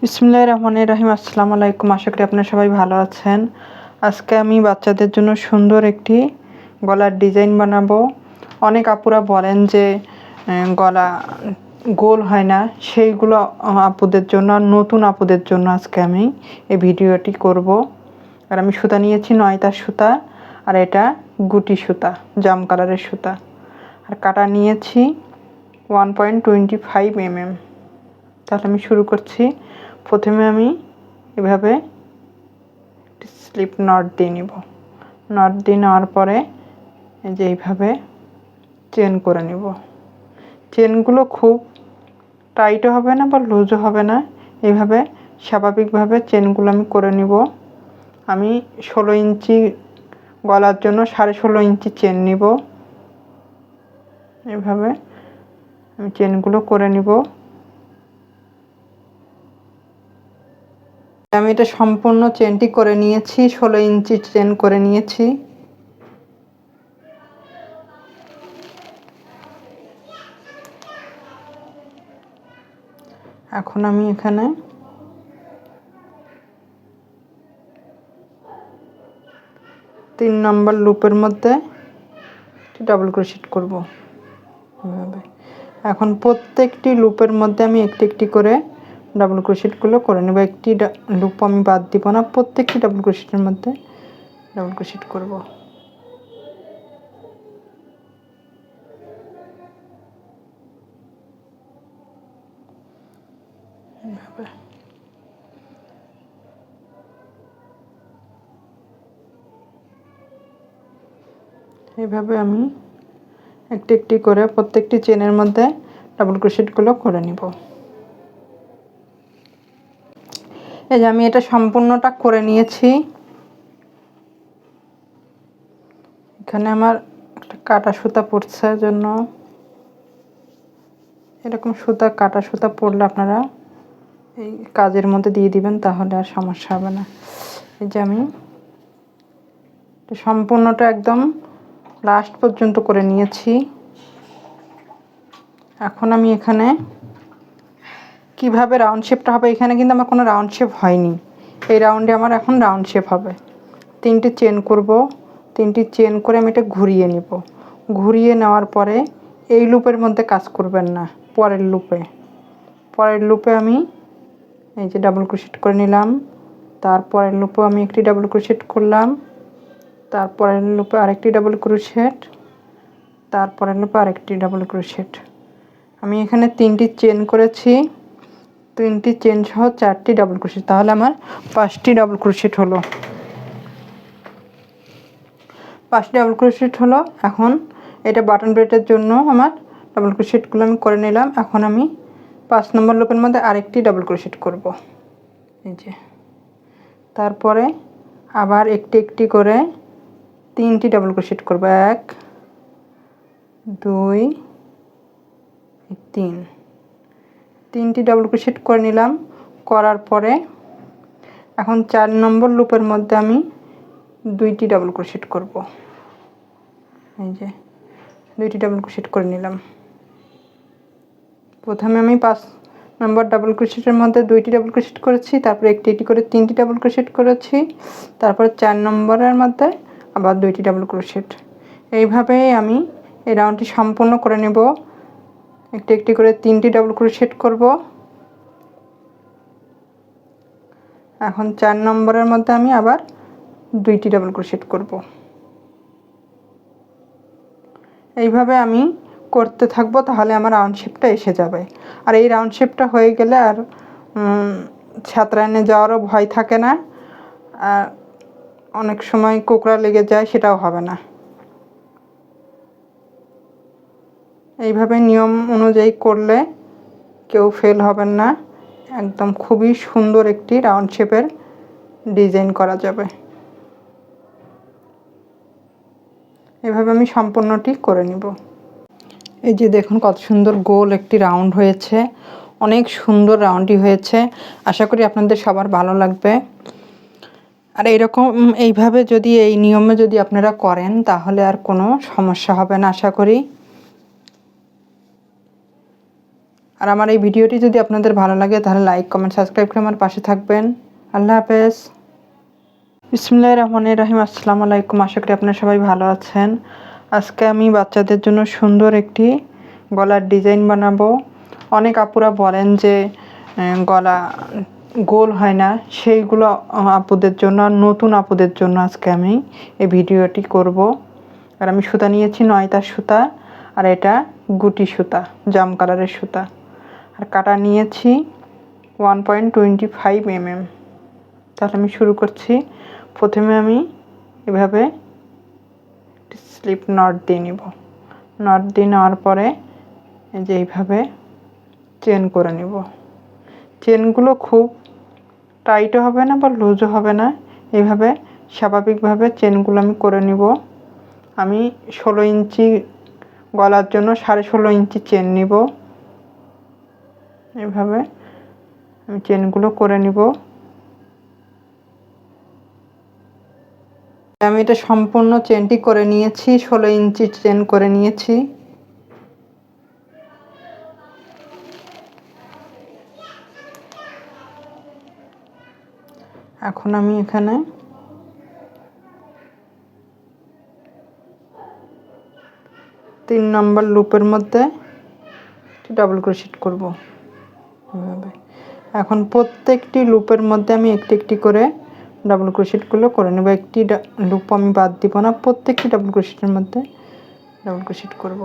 বিসমিল্লাহির রহমানির রহিম। আসসালামু আলাইকুম। আশা করি আপনারা সবাই ভালো আছেন। আজকে আমি বাচ্চাদের জন্য সুন্দর একটি গলার ডিজাইন বানাবো। অনেক আপুরা বলেন যে গলা গোল হয় না, সেইগুলো আপুদের জন্য, নতুন আপুদের জন্য আজকে আমি এই ভিডিওটি করব। আর আমি সুতা নিয়েছি 9 তার সুতা, আর এটা গুটি সুতা, জাম কালারের সুতা। আর কাটা নিয়েছি 1.25 mm। তাহলে আমি শুরু করছি। প্রথমে আমি এভাবে স্লিপ নট দিয়ে নিব। নট দিয়ে নেওয়ার পরে এই যে এইভাবে চেন করে নিব। চেনগুলো খুব টাইটও হবে না বা লুজও হবে না, এইভাবে স্বাভাবিকভাবে চেনগুলো আমি করে নিব। আমি 16 ইঞ্চি গলার জন্য 16.5 ইঞ্চি চেন নিব। এইভাবে আমি চেনগুলো করে নিব। আমি এটা সম্পূর্ণ চেনটি করে নিয়েছি, 16 ইঞ্চি চেন করে নিয়েছি। এখন আমি এখানে 3 নম্বর লুপের মধ্যে ডাবল ক্রোশেট করব এভাবে। এখন প্রত্যেকটি লুপের মধ্যে আমি একটি একটি করে ডাবল ক্রোশেটগুলো করে নেব। একটি লুপ আমি বাদ দিব না, প্রত্যেকটি ডাবল ক্রোশেটের মধ্যে ডাবল ক্রোশেট করব। এইভাবে আমি একটি একটি করে প্রত্যেকটি চেনের মধ্যে ডাবল ক্রোশেটগুলো করে নিব। এই যে আমি এটা সম্পূর্ণটা করে নিয়েছি। এখানে আমার একটা কাটা সুতা পড়ছে, জন্য এরকম সুতা, কাটা সুতা পড়লে আপনারা এই কাজের মধ্যে দিয়ে দিবেন, তাহলে আর সমস্যা হবে না। এই যে আমি সম্পূর্ণটা একদম লাস্ট পর্যন্ত করে নিয়েছি। এখন আমি এখানে কিভাবে রাউন্ড শেপটা হবে, এখানে কিন্তু আমার কোনো রাউন্ড শেপ হয়নি। এই রাউন্ডে আমার এখন রাউন্ড শেপ হবে। 3টি চেন করব, 3টি চেন করে আমি এটা ঘুরিয়ে নিব। ঘুরিয়ে নেওয়ার পরে এই লুপের মধ্যে কাজ করবেন না, পরের লুপে আমি এই যে ডাবল ক্রোশেট করে নিলাম। তারপরের লুপে আমি একটি ডাবল ক্রোশেট করলাম, তারপরের লুপে আরেকটি ডাবল ক্রোশেট, তারপরের লুপে আরেকটি ডাবল ক্রোশেট। আমি এখানে 3টি চেন করেছি, 3টি চেন সহ 4টি ডাবল ক্রোশেট, তাহলে আমার 5টি ডাবল ক্রোশেট হলো। 5টি ডাবল ক্রোশেট হলো। এখন এটা বাটন ব্রেডের জন্য আমার ডাবল ক্রোশেটগুলো আমি করে নিলাম। এখন আমি 5 নম্বর লুপের মধ্যে আরেকটি ডাবল ক্রোশেট করব। এই যে তারপরে আবার একটি একটি করে 3টি ডাবল ক্রোশেট করব। 1 2 3, 3টি ডাবল ক্রোশেট করে নিলাম। করার পরে এখন 4 নম্বর লুপের মধ্যে আমি 2টি ডাবল ক্রোশেট করব। এই যে 2টি ডাবল ক্রোশেট করে নিলাম। প্রথমে আমি 5 নম্বর ডাবল ক্রোশেটের মধ্যে 2টি ডাবল ক্রোশেট করেছি, তারপরে একটি একটি করে 3টি ডাবল ক্রোশেট করেছি, তারপরে 4 নম্বরের মধ্যে আবার 2টি ডাবল ক্রোশেট। এইভাবেই আমি এই রাউন্ডটি সম্পূর্ণ করে নেব। একটি একটি করে 3টি ডাবল ক্রোশেট করব। এখন 4 নম্বরের মধ্যে আমি আবার 2টি ডাবল ক্রোশেট করব। এইভাবে আমি করতে থাকবো, তাহলে আমার রাউন্ড শেপটা এসে যাবে। আর এই রাউন্ড শেপটা হয়ে গেলে আর ছাতরাইনে যাওয়ারও ভয় থাকে না, আর অনেক সময় কোকড়া লেগে যায়, সেটাও হবে না। এইভাবে নিয়ম অনুযায়ী করলে কেউ ফেল হবেন না। একদম খুবই সুন্দর একটি রাউন্ড শেপের ডিজাইন করা যাবে। এভাবে আমি সম্পূর্ণটি করে নিব। এই যে দেখুন কত সুন্দর গোল একটি রাউন্ড হয়েছে, অনেক সুন্দর রাউন্ডই হয়েছে। আশা করি আপনাদের সবার ভালো লাগবে। আর এইরকম এইভাবে যদি এই নিয়মে যদি আপনারা করেন, তাহলে আর কোনো সমস্যা হবে না আশা করি। আর আমার এই ভিডিওটি যদি আপনাদের ভালো লাগে তাহলে লাইক কমেন্ট সাবস্ক্রাইব করে আমার পাশে থাকবেন। আল্লাহ হাফেজ। বিসমিল্লাহির রহমানির রহিম। আসসালামু আলাইকুম। আশা করি আপনারা সবাই ভালো আছেন। আজকে আমি বাচ্চাদের জন্য সুন্দর একটি গলার ডিজাইন বানাবো। অনেক আপুরা বলেন যে গলা গোল হয় না, সেইগুলো আপুদের জন্য, নতুন আপুদের জন্য আজকে আমি এই ভিডিওটি করব। আর আমি সুতা নিয়েছি 9 তার সুতা, আর এটা গুটি সুতা, জাম কালারের সুতা। আর কাটা নিয়েছি 1.25 mm। তাহলে আমি শুরু করছি। প্রথমে আমি এভাবে স্লিপ নট দিয়ে নিব। নট দিয়ে নেওয়ার পরে যে এইভাবে চেন করে নিব। চেনগুলো খুব টাইটও হবে না বা লুজও হবে না, এইভাবে স্বাভাবিকভাবে চেনগুলো আমি করে নিব। আমি 16 ইঞ্চি গলার জন্য 16.5 ইঞ্চি চেন নিব। এইভাবে আমি চেনগুলো করে নিব। আমি এটা সম্পূর্ণ চেনটি করে নিয়েছি, 16 ইঞ্চি চেন করে নিয়েছি। এখন আমি এখানে 3 নম্বর লুপের মধ্যে ডাবল ক্রোশেট করব এভাবে। এখন প্রত্যেকটি লুপের মধ্যে আমি একটি একটি করে ডাবল ক্রোশেটগুলো করে নেব। একটি লুপ আমি বাদ দিব না, প্রত্যেকটি ডাবল ক্রোশেটের মধ্যে ডাবল ক্রোশেট করব।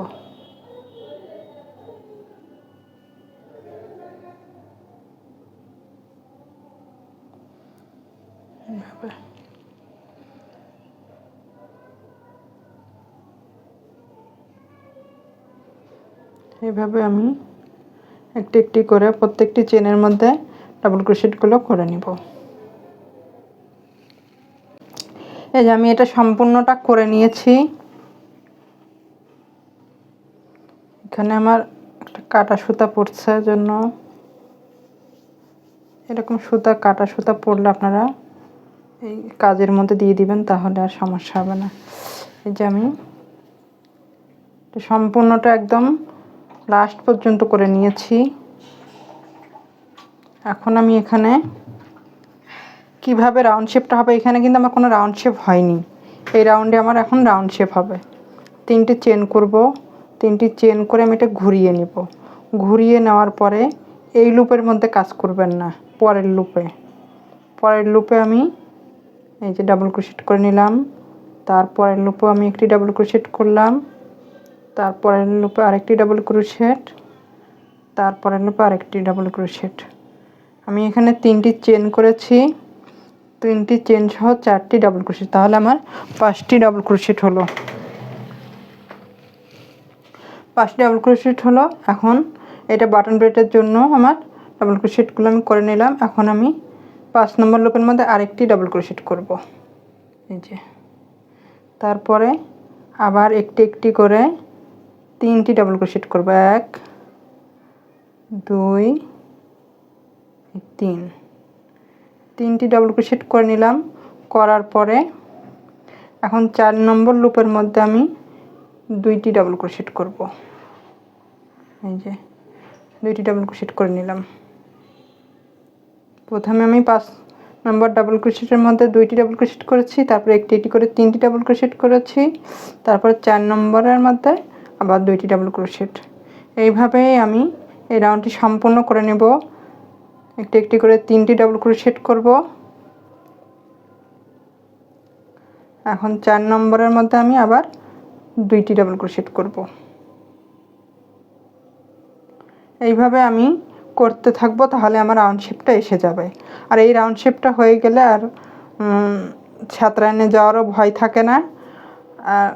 এইভাবে আমি একটি একটি করে প্রত্যেকটি চেনের মধ্যে ডাবল ক্রোশেটগুলো করে নিব। এই যে আমি এটা সম্পূর্ণটা করে নিয়েছি। এখানে আমার একটা কাটা সুতা পড়ছে, জন্য এরকম সুতা, কাটা সুতা পড়লে আপনারা এই কাজের মধ্যে দিয়ে দিবেন, তাহলে আর সমস্যা হবে না। এই যে আমি সম্পূর্ণটা একদম লাস্ট পর্যন্ত করে নিয়েছি। এখন আমি এখানে কিভাবে রাউন্ড শেপটা হবে, এখানে কিন্তু আমার কোনো রাউন্ড শেপ হয়নি। এই রাউন্ডে আমার এখন রাউন্ড শেপ হবে। 3টি চেন করব, 3টি চেন করে আমি এটা ঘুরিয়ে নিব। ঘুরিয়ে নেওয়ার পরে এই লুপের মধ্যে কাজ করবেন না, পরের লুপে আমি এই যে ডাবল ক্রোশেট করে নিলাম। তারপরের লুপে আমি একটি ডাবল ক্রোশেট করলাম, তারপরের লুপে আরেকটি ডাবল ক্রোশেট, তারপরের লুপে আরেকটি ডাবল ক্রোশেট। আমি এখানে 3টি চেন করেছি, 3টি চেন সহ 4টি ডাবল ক্রোশেট, তাহলে আমার 5টি ডাবল ক্রোশেট হলো। 5টি ডাবল ক্রোশেট হলো। এখন এটা বাটন ব্রেডের জন্য আমার ডাবল ক্রোশেটগুলো আমি করে নিলাম। এখন আমি 5 নম্বর লুপের মধ্যে আরেকটি ডাবল ক্রোশেট করব। এই যে তারপরে আবার একটি একটি করে 3টি ডাবল ক্রোশেট করব। 1 2 3, 3টি ডাবল ক্রোশেট করে নিলাম। করার পরে এখন 4 নম্বর লুপের মধ্যে আমি 2টি ডাবল ক্রোশেট করব। এই যে 2টি ডাবল ক্রোশেট করে নিলাম। প্রথমে আমি 5 নম্বর ডাবল ক্রোশেটের মধ্যে 2টি ডাবল ক্রোশেট করেছি, তারপরে একটি একটি করে 3টি ডাবল ক্রোশেট করেছি, তারপর 4 নম্বরের মধ্যে আবার 2টি ডাবল ক্রোশেট। এইভাবেই আমি এই রাউন্ডটি সম্পূর্ণ করে নেব। একটি একটি করে 3টি ডাবল ক্রোশেট করব। এখন 4 নম্বরের মধ্যে আমি আবার 2টি ডাবল ক্রোশেট করব। এইভাবে আমি করতে থাকবো, তাহলে আমার রাউন্ড শেপটা এসে যাবে। আর এই রাউন্ড শেপটা হয়ে গেলে আর ছাতরাইনে যাওয়ারও ভয় থাকে না, আর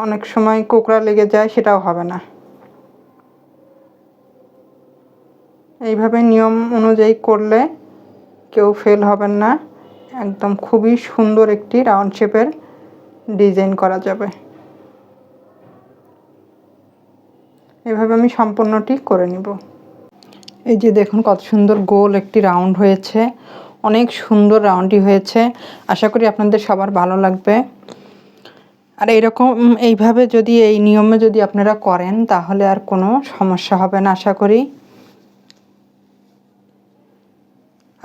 অনেক সময় কোকড়া লেগে যায়, সেটাও হবে না। এইভাবে নিয়ম অনুযায়ী করলে কেউ ফেল হবেন না। একদম খুবই সুন্দর একটি রাউন্ড শেপের ডিজাইন করা যাবে। এভাবে আমি সম্পূর্ণটি করে নিব। এই যে দেখুন কত সুন্দর গোল একটি রাউন্ড হয়েছে, অনেক সুন্দর রাউন্ডটি হয়েছে। আশা করি আপনাদের সবার ভালো লাগবে। আর এইরকম এইভাবে যদি এই নিয়মে যদি আপনারা করেন তাহলে আর কোনো সমস্যা হবে না আশা করি।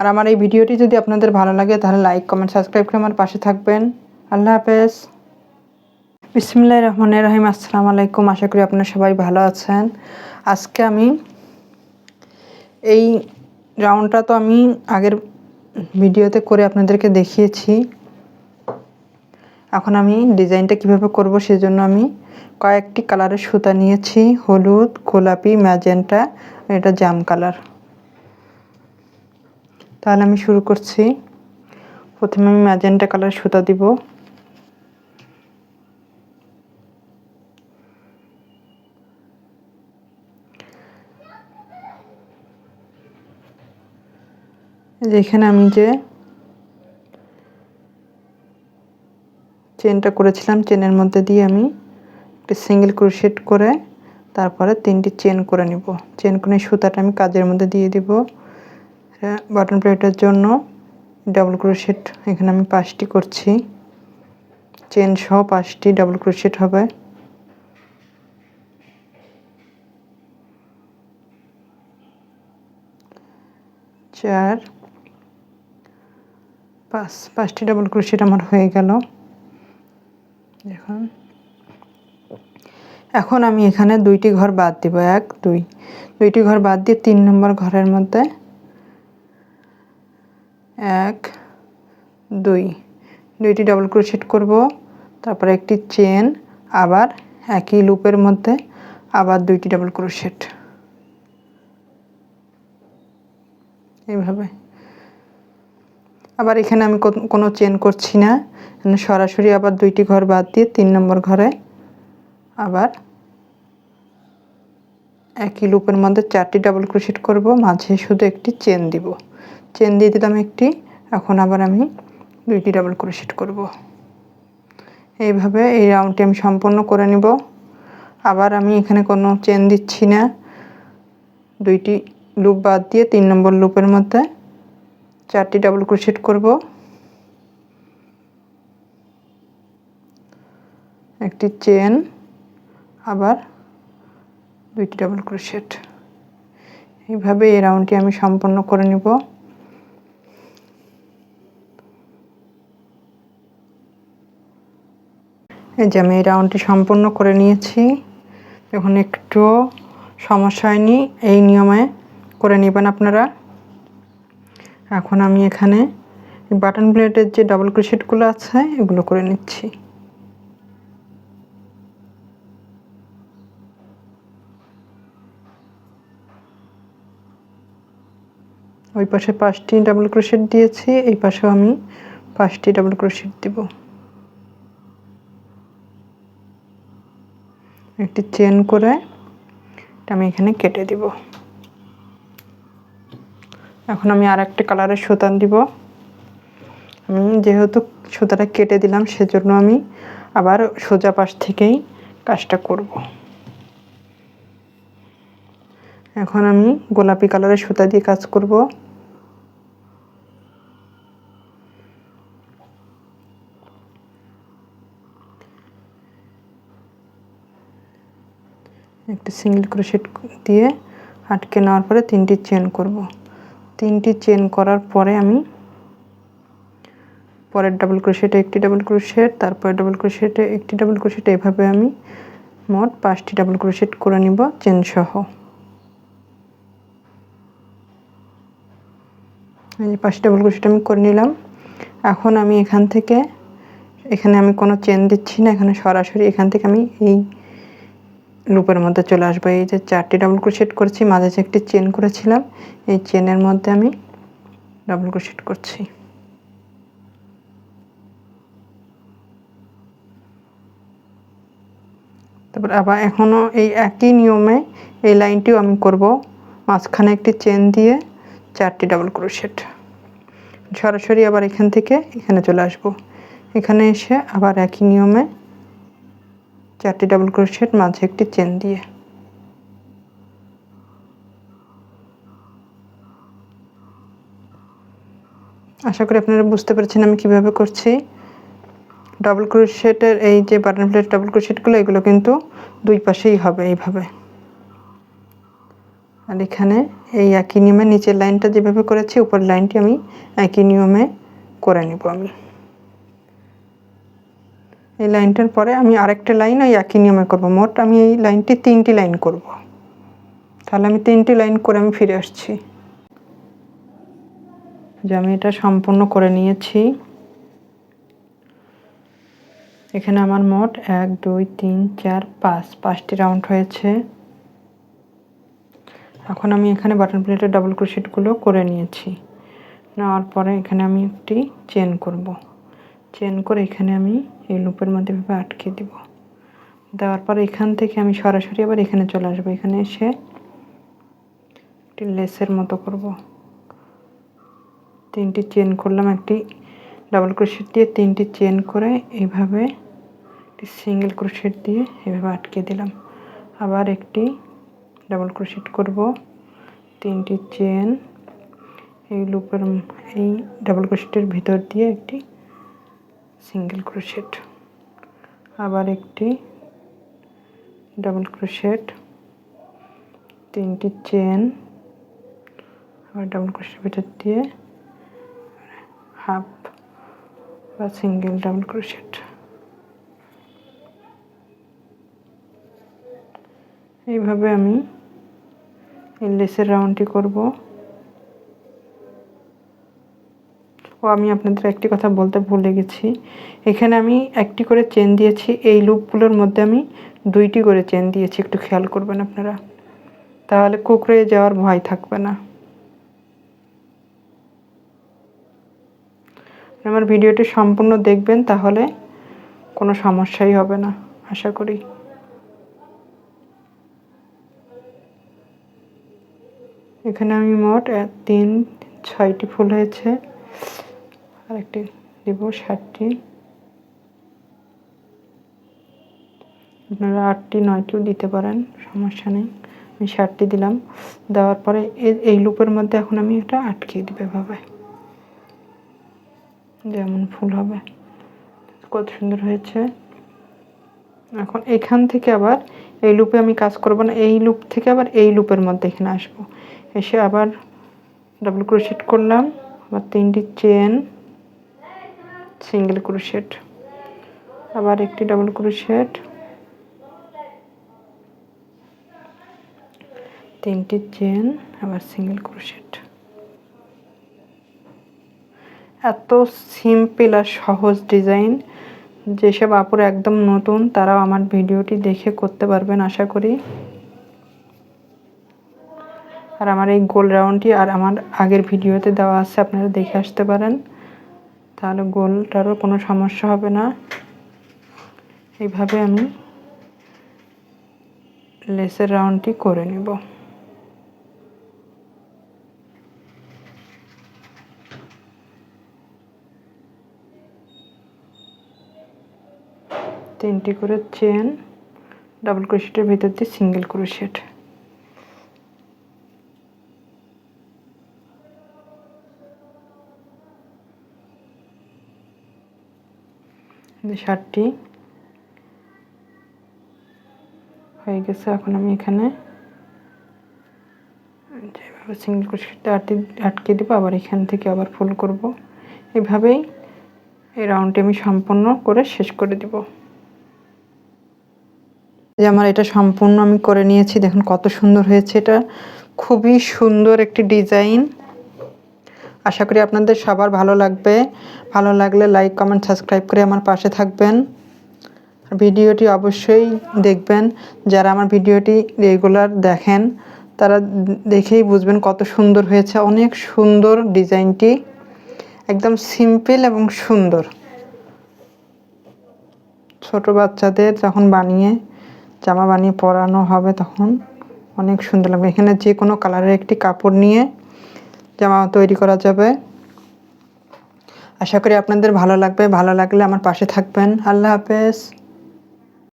আর আমার এই ভিডিওটি যদি আপনাদের ভালো লাগে তাহলে লাইক কমেন্ট সাবস্ক্রাইব করে আমার পাশে থাকবেন। আল্লাহ হাফেজ। বিসমিল্লাহির রহমানির রহিম। আসসালামু আলাইকুম। আশা করি আপনারা সবাই ভালো আছেন। আজকে আমি এই রাউন্ডটা তো আমি আগের ভিডিওতে করে আপনাদেরকে দেখিয়েছি। এখন আমি ডিজাইনটা কিভাবে করব সেজন্য আমি কয়েকটি কালারের সুতা নিয়েছি, হলুদ, গোলাপি, ম্যাজেন্টা, এটা জাম কালার। তাহলে আমি শুরু করছি। প্রথমে আমি ম্যাজেন্টা কালার সুতা দিব। যেখানে আমি যে চেনটা করেছিলাম চেনের মধ্যে দিয়ে আমি একটা সিঙ্গেল ক্রোশেট করে তারপরে 3টি চেন করে নিব। চেন করে সুতাটা আমি কাজের মধ্যে দিয়ে দিব। বাটন প্লেটের জন্য ডাবল ক্রোশেট এখানে আমি 5টি করছি, চেন সহ 5টি ডাবল ক্রোশেট হবে। চার, 5টি ডাবল ক্রোশেট আমার হয়ে গেল। এখন আমি এখানে 2টি ঘর বাদ দিব, 1 2, 2টি ঘর বাদ দিয়ে 3 নম্বর ঘরের মধ্যে 1 2, 2টি ডাবল ক্রোশেট করব। তারপরে একটি চেন, আবার একই লুপের মধ্যে আবার 2টি ডাবল ক্রোশেট, এইভাবে। আবার এখানে আমি কোনো চেন করছি না, সরাসরি আবার 2টি ঘর বাদ দিয়ে 3 নম্বর ঘরে আবার একই লুপের মধ্যে 4টি ডাবল ক্রোশেট করব, মাঝে শুধু একটি চেন দিব। চেন দিয়ে দিলাম একটি। এখন আবার আমি 2টি ডাবল ক্রোশেট করব। এইভাবে এই রাউন্ডটি আমি সম্পূর্ণ করে নিব। আবার আমি এখানে কোনো চেন দিচ্ছি না, 2টি লুপ বাদ দিয়ে 3 নম্বর লুপের মধ্যে 4টি ডাবল ক্রোশেট করব, একটি চেন, আবার 2টি ডাবল ক্রোশেট। এইভাবে এই রাউন্ডটি আমি সম্পূর্ণ করে নিব। এই যে আমি এই রাউন্ডটি সম্পূর্ণ করে নিয়েছি। এখন একটু সমস্যা হয়নি, এই নিয়মে করে নেবেন আপনারা। এখন আমি এখানে বাটন প্লেটের যে ডাবল ক্রোশেটগুলো আছে এগুলো করে নিচ্ছি। ওই পাশে 5টি ডাবল ক্রোশেট দিয়েছি, এই পাশেও আমি 5টি ডাবল ক্রোশেট দিব। একটি চেন করে এটা আমি এখানে কেটে দিব। এখন আমি আরেকটা কালারের সুতা দিব। আমি যেহেতু সুতাটা কেটে দিলাম সেজন্য আমি আবার সোজা পাশ থেকেই কাজটা করব। এখন আমি গোলাপি কালারের সুতা দিয়ে কাজ করব। একটা সিঙ্গেল ক্রোশেট দিয়ে আটকে নেওয়ার পরে 3টি চেন করব। 3টি চেন করার পরে আমি পরের ডাবল ক্রোশেটে একটি ডাবল ক্রোশেট, তারপরে ডাবল ক্রোশেটে একটি ডাবল ক্রোশেট, এভাবে আমি মোট 5টি ডাবল ক্রোশেট করে নিব চেন সহ। এই যে 5টি ডাবল ক্রোশেট আমি করে নিলাম। এখন আমি এখানে আমি কোনো চেন দিচ্ছি না, এখানে সরাসরি এখান থেকে আমি এই লুপের মধ্যে চলে আসবো। এই যে 4টি ডাবল ক্রোশেট করেছি, মাঝে যে একটি চেন করেছিলাম এই চেনের মধ্যে আমি ডাবল ক্রোশেট করছি। তারপর আবার এখনও এই একই নিয়মে এই লাইনটিও আমি করব। মাঝখানে একটি চেন দিয়ে 4টি ডাবল ক্রোশেট, সরাসরি আবার এখান থেকে এখানে চলে আসব। এখানে এসে আবার একই নিয়মে 4টি ডাবল ক্রোশেট, মাঝে একটি চেন দিয়ে। আশা করি আপনারা বুঝতে পেরেছেন আমি কিভাবে করছি। ডাবল ক্রোশেটের এই যে বাটন প্লেট ডাবল ক্রোশেটগুলো এগুলো কিন্তু দুই পাশেই হবে এইভাবে। আর এখানে এই একই নিয়মে নিচের লাইনটা যেভাবে করেছি উপরের লাইনটি আমি একই নিয়মে করে নিব। আমি এই লাইনটার পরে আমি আরেকটা লাইন ওই একই নিয়মে করব। মোট আমি এই লাইনটি 3টি লাইন করব। তাহলে আমি 3টি লাইন করে আমি ফিরে আসছি। যে আমি এটা সম্পূর্ণ করে নিয়েছি। এখানে আমার মোট 1 2 3 4 5টি রাউন্ড হয়েছে। এখন আমি এখানে বাটন প্লেটের ডাবল ক্রোশেটগুলো করে নিয়েছি। নেওয়ার পরে এখানে আমি একটি চেন করব। চেন করে এখানে আমি এই লুপের মধ্যে ভাবে আটকে দিব। দেওয়ার পর এখান থেকে আমি সরাসরি আবার এখানে চলে আসবো। এখানে এসে একটি লেসের মতো করব। 3টি চেন করলাম, একটি ডাবল ক্রোশেট দিয়ে 3টি চেন করে এইভাবে একটি সিঙ্গেল ক্রোশেট দিয়ে এইভাবে আটকে দিলাম। আবার একটি ডাবল ক্রোশেট করব, 3টি চেন এই লুপের এই ডাবল ক্রোশেটের ভিতর দিয়ে একটি সিঙ্গেল ক্রোশেট, আবার একটি ডাবল ক্রোশেট, 3টি চেন, আবার ডাবল ক্রোশেটের ভিতর দিয়ে হাফ বা সিঙ্গেল ডাবল ক্রোশেট। এইভাবে আমি এই লেসের রাউন্ডটি করব। আমি আপনাদের একটি কথা বলতে ভুলে গেছি, এখানে আমি একটি করে চেন দিয়েছি, এই লুপগুলোর মধ্যে আমি 2টি করে চেন দিয়েছি, একটু খেয়াল করবেন আপনারা, তাহলে কুঁকড়ে যাওয়ার ভয় থাকবে না। আমার ভিডিওটি সম্পূর্ণ দেখবেন, তাহলে কোনো সমস্যাই হবে না আশা করি। এখানে আমি মোট 3 6টি ফুল হয়েছে, আর একটি দিব 7টি, আপনারা 8টি 9টিও দিতে পারেন, সমস্যা নেই। আমি 7টি দিলাম। দেওয়ার পরে এই লুপের মধ্যে এখন আমি এটা আটকে দিব এভাবে, যেমন ফুল হবে। কত সুন্দর হয়েছে। এখন এখান থেকে আবার এই লুপে আমি কাজ করব না, এই লুপ থেকে আবার এই লুপের মধ্যে এখানে আসব। এসে আবার ডাবল ক্রোশেট করলাম, আবার 3টি চেন, সিঙ্গেল ক্রোশেট, আবার একটি ডাবল ক্রোশেট, 3টি চেন, আবার সিঙ্গেল ক্রোশেট। এত সিম্পল আর সহজ ডিজাইন, যেসব আপুরা একদম নতুন তারাও আমার ভিডিওটি দেখে করতে পারবেন আশা করি। আর আমার এই গোল রাউন্ডটি আর আমার আগের ভিডিওতে দেওয়া আছে, আপনারা দেখে আসতে পারেন, তাহলে গোলটারও কোনো সমস্যা হবে না। এইভাবে আমি লেসের রাউন্ডটি করে নেব। তিনটি করে চেন, ডাবল ক্রোশেটের ভিতর দিয়ে সিঙ্গেল ক্রোশেট। শার্টটি হয়ে গেছে। এখন আমি এখানে যেভাবে সিঙ্গেল ক্রোশেটটা আটকে দিব, আবার এখান থেকে আবার ফুল করব। এভাবেই এই রাউন্ডটি আমি সম্পূর্ণ করে শেষ করে দিব। যে আমার এটা সম্পূর্ণ আমি করে নিয়েছি, দেখুন কত সুন্দর হয়েছে। এটা খুবই সুন্দর একটি ডিজাইন। আশা করি আপনাদের সবার ভালো লাগবে। ভালো লাগলে লাইক কমেন্ট সাবস্ক্রাইব করে আমার পাশে থাকবেন। ভিডিওটি অবশ্যই দেখবেন। যারা আমার ভিডিওটি রেগুলার দেখেন তারা দেখেই বুঝবেন কত সুন্দর হয়েছে। অনেক সুন্দর ডিজাইনটি, একদম সিম্পল এবং সুন্দর। ছোট বাচ্চাদের যখন জামা বানিয়ে পরানো হবে তখন অনেক সুন্দর লাগবে। এখানে যে কোনো কালারের একটি কাপড় নিয়ে জামা তৈরি করা যাবে। আশা করি আপনাদের ভালো লাগবে। ভালো লাগলে আমার পাশে থাকবেন। আল্লাহ হাফেজ।